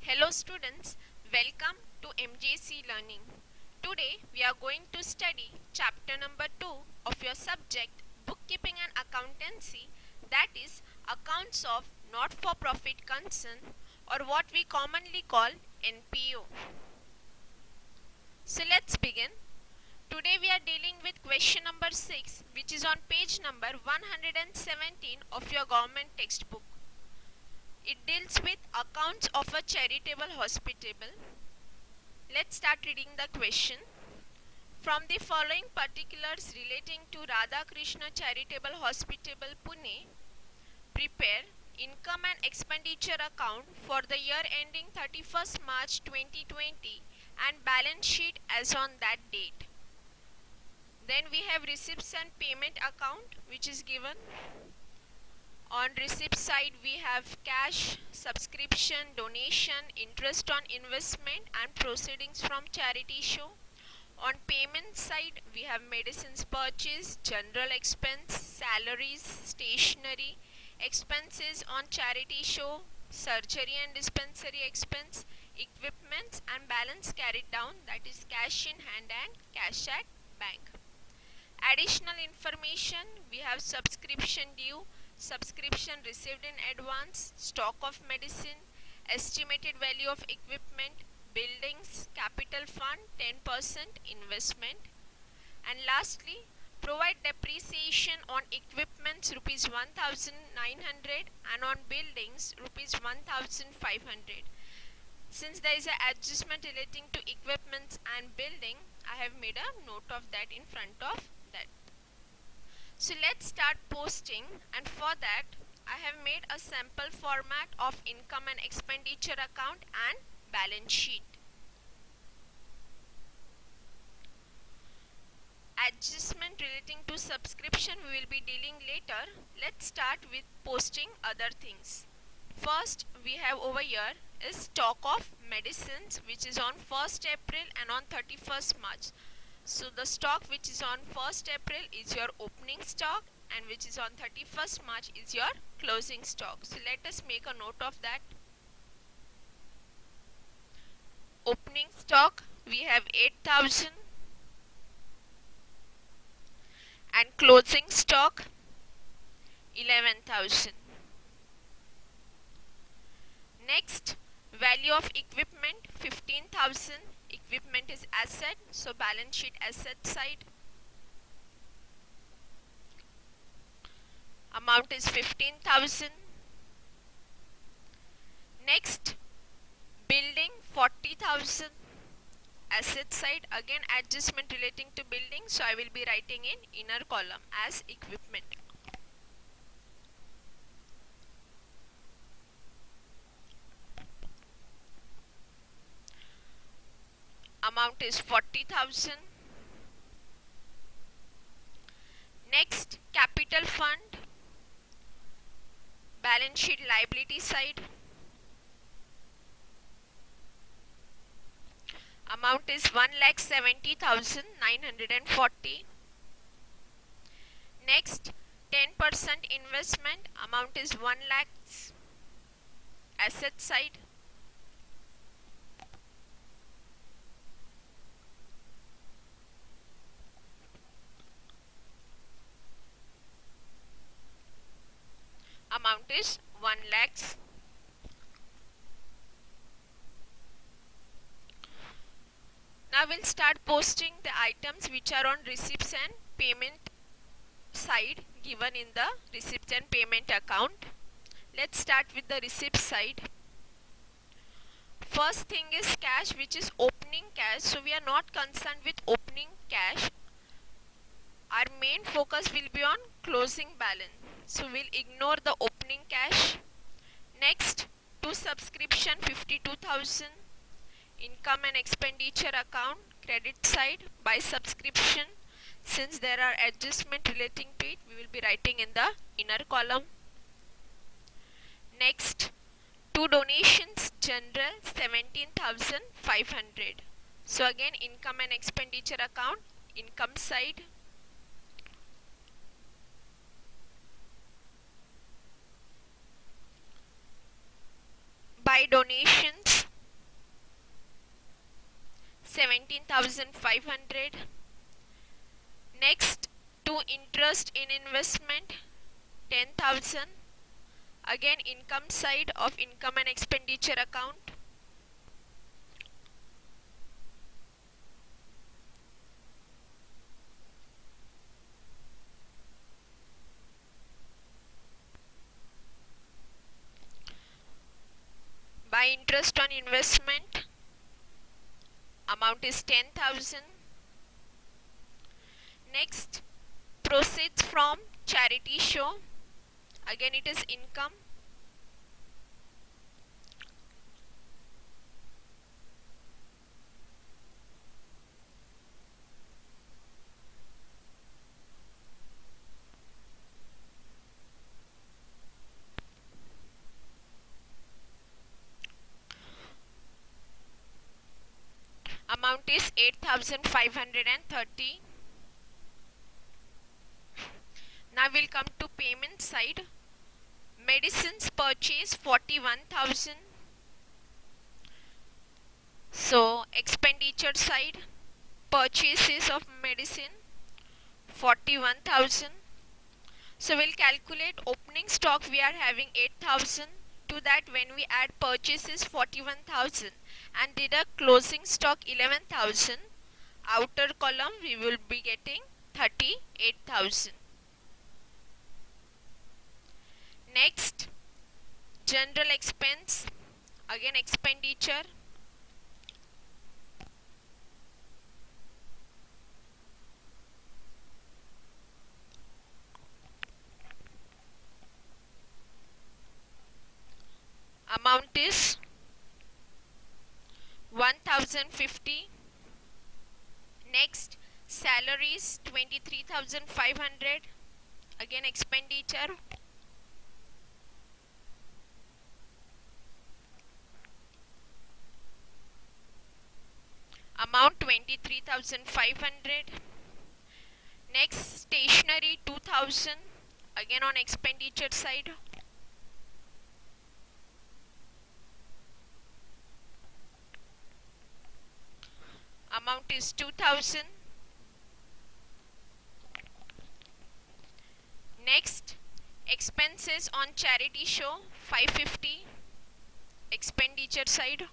Hello students, welcome to MJC Learning. Today we are going to study chapter number 2 of your subject Bookkeeping and Accountancy, that is Accounts of Not-for-Profit Concern, or what we commonly call NPO. So let's begin. Today we are dealing with question number 6, which is on page number 117 of your government textbook. It deals with accounts of a charitable hospital. Let's start reading the question. From the following particulars relating to Radha Krishna Charitable Hospital, Pune, prepare income and expenditure account for the year ending 31st March 2020 and balance sheet as on that date. Then we have receipts and payment account, which is given. On receipt side, we have cash, subscription, donation, interest on investment and proceedings from charity show. On payment side, we have medicines purchase, general expense, salaries, stationery, expenses on charity show, surgery and dispensary expense, equipments and balance carried down, that is cash in hand and cash at bank. Additional information, we have subscription due, subscription received in advance, stock of medicine, estimated value of equipment, buildings, capital fund, 10% investment. And lastly, provide depreciation on equipments rupees 1900 and on buildings rupees 1500. Since there is an adjustment relating to equipments and building, I have made a note of that in front of that. So let's start posting, and for that I have made a sample format of income and expenditure account and balance sheet. Adjustment relating to subscription we will be dealing later. Let's start with posting other things. First we have over here is stock of medicines, which is on 1st April and on 31st March. So the stock which is on 1st April is your opening stock and which is on 31st March is your closing stock. So let us make a note of that. Opening stock we have 8,000 and closing stock 11,000. Next, value of equipment 15,000. Equipment is asset, so balance sheet asset side. Amount is 15,000. Next, building 40,000. Asset side, again adjustment relating to building, so I will be writing in inner column as equipment. Amount is 40,000. Next, capital fund, balance sheet liability side. Amount is 1,70,940. Next, 10% investment, amount is 1 lakh. Asset side. Amount is 1 lakhs. Now we'll start posting the items which are on receipts and payment side given in the receipts and payment account. Let's start with the receipt side. First thing is cash, which is opening cash. So we are not concerned with opening cash. Our main focus will be on closing balance. So we'll ignore the opening cash. Next, to subscription 52,000. Income and expenditure account, credit side by subscription. Since there are adjustment relating to it, we will be writing in the inner column. Next, to donations general 17,500. So again income and expenditure account, income side. By donations 17,500. Next, to interest in investment, 10,000. Again, income side of income and expenditure account. By interest on investment, amount is 10,000. Next, proceeds from charity show, again it is income. Amount is 8,530. Now we'll come to payment side. Medicines purchase 41,000. So expenditure side, purchases of medicine 41,000. So we'll calculate opening stock, we are having 8,000. To that, when we add purchases 41,000 and deduct closing stock 11,000, outer column we will be getting 38,000. Next, general expense, again expenditure. Amount is 1,050. Next, salaries 23,500. Again expenditure. Amount 23,500. Next, stationery 2,000. Again on expenditure side. Amount is 2,000. Next, expenses on charity show 550. Expenditure side.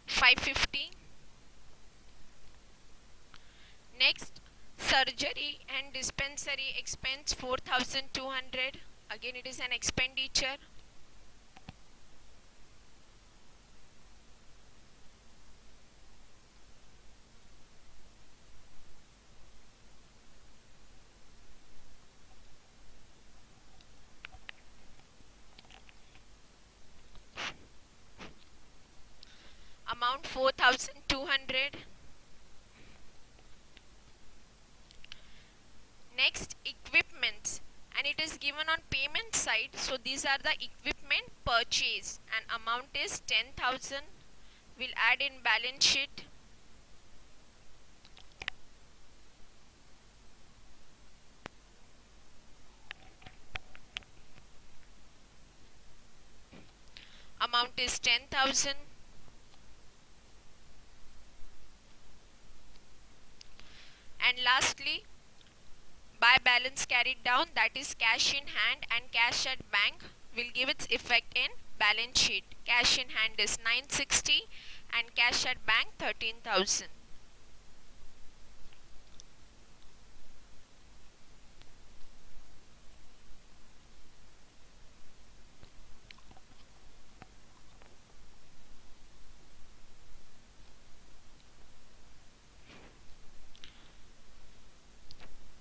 $550. Next, surgery and dispensary expense 4,200. Again it is an expenditure. Amount 4,200. Next, equipments, and it is given on payment side. So these are the equipment purchase and amount is 10,000. We'll add in balance sheet. Amount is 10,000. And lastly, by balance carried down, that is cash in hand and cash at bank, will give its effect in balance sheet. Cash in hand is 960 and cash at bank 13,000.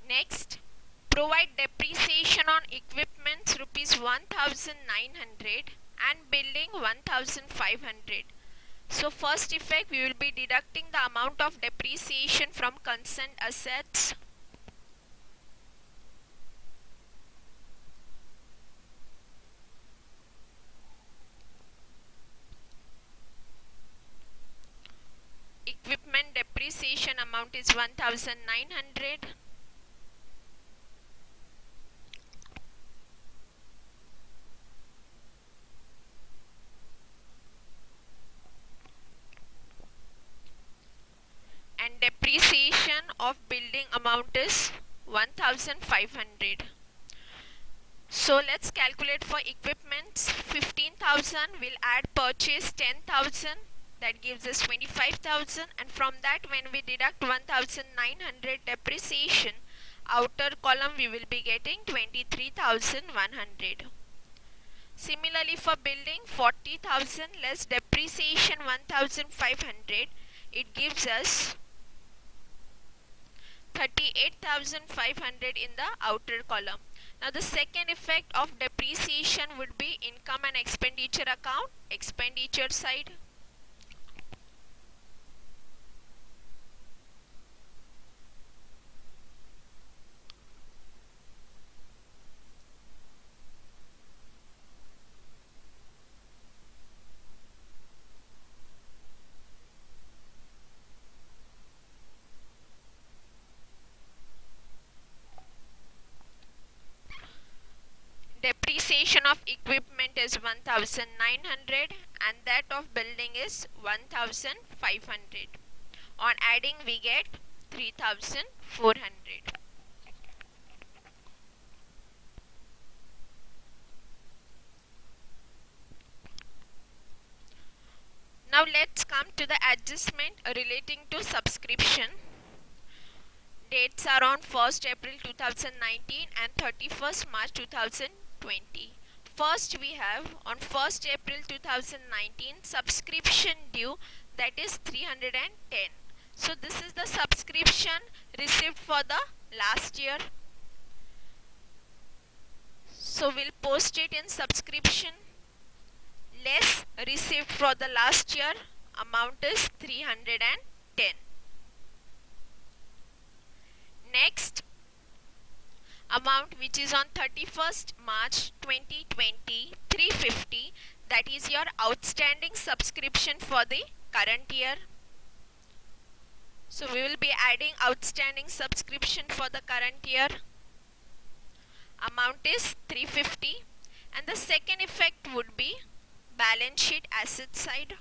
Next, provide depreciation on equipments rupees 1,900 and building 1,500. So first effect, we will be deducting the amount of depreciation from concerned assets. Equipment depreciation depreciation amount is 1900. And depreciation of building amount is 1500. So let's calculate for equipments. 15,000 will add purchase 10,000, that gives us 25,000, and from that when we deduct 1900 depreciation, outer column we will be getting 23,100. Similarly for building, 40,000 less depreciation 1500, it gives us 38,500 in the outer column. Now the second effect of depreciation would be income and expenditure account, expenditure side. Depreciation of equipment is 1900 and that of building is 1500. On adding we get 3400. Now let's come to the adjustment relating to subscription. Dates are on 1st April 2019 and 31st March 2020. First we have on 1st April 2019 subscription due, that is 310. So this is the subscription received for the last year. So we'll post it in subscription. Less received for the last year, amount is 310. Next, amount which is on 31st March 2020, 350, that is your outstanding subscription for the current year. So we will be adding outstanding subscription for the current year. Amount is 350. And the second effect would be balance sheet asset side.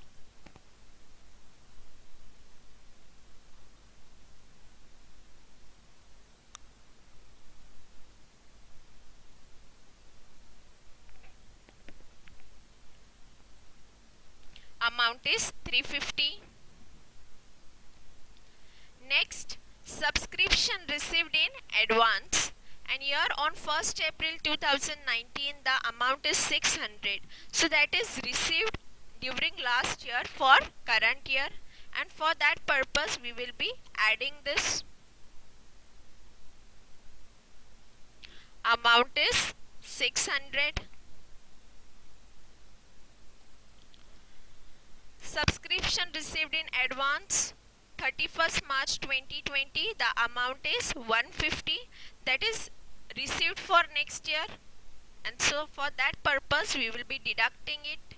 Amount is 350. Next, subscription received in advance, and here on 1st April 2019 the amount is 600. So that is received during last year for current year, and for that purpose we will be adding this. Amount is 600. Subscription received in advance 31st March 2020, the amount is 150, that is received for next year, and so for that purpose we will be deducting it.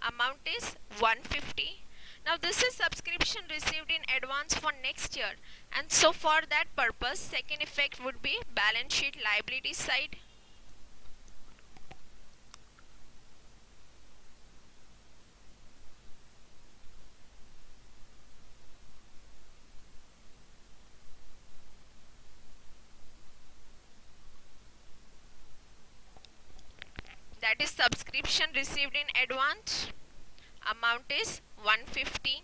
Amount is 150. Now this is subscription received in advance for next year, and so for that purpose second effect would be balance sheet liability side. That is subscription received in advance. Amount is 150.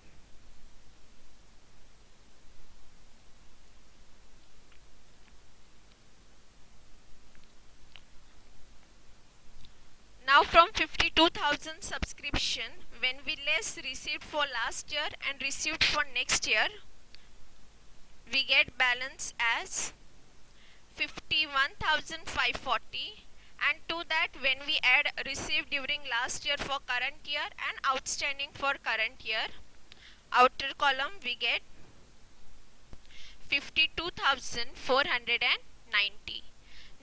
Now from 52,000 subscription, when we less received for last year and received for next year, we get balance as 51,540. And to that when we add received during last year for current year and outstanding for current year, outer column we get 52,490.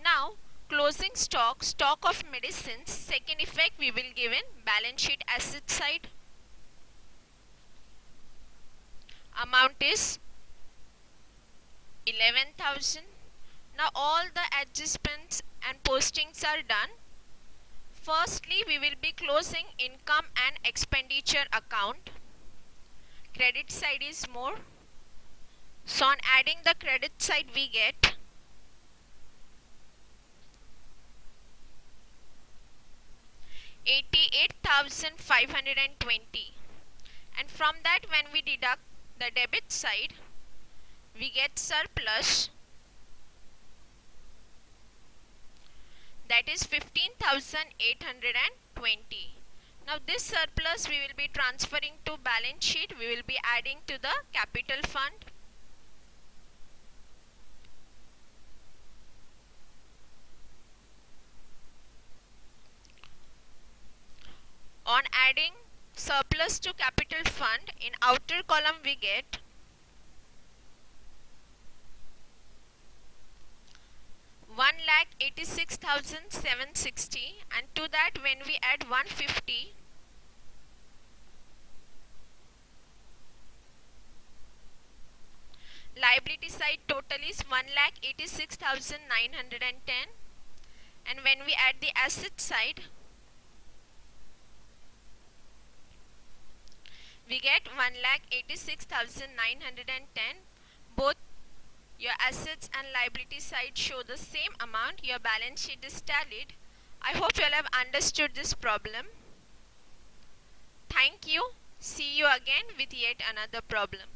Now closing stock, stock of medicines, second effect we will give in balance sheet asset side. amount is 11,000. Now all the adjustments and postings are done. Firstly, we will be closing income and expenditure account. Credit side is more. So on adding the credit side, we get 88,520. And from that, when we deduct the debit side, we get surplus, that is 15,820. Now this surplus we will be transferring to balance sheet. We will be adding to the capital fund. On adding surplus to capital fund, in outer column we get 1,86,760, and to that when we add 150, liability side total is 1,86,910, and when we add the asset side, we get 1,86,910. Both your assets and liability side show the same amount. Your balance sheet is tallied. I hope you all have understood this problem. Thank you. See you again with yet another problem.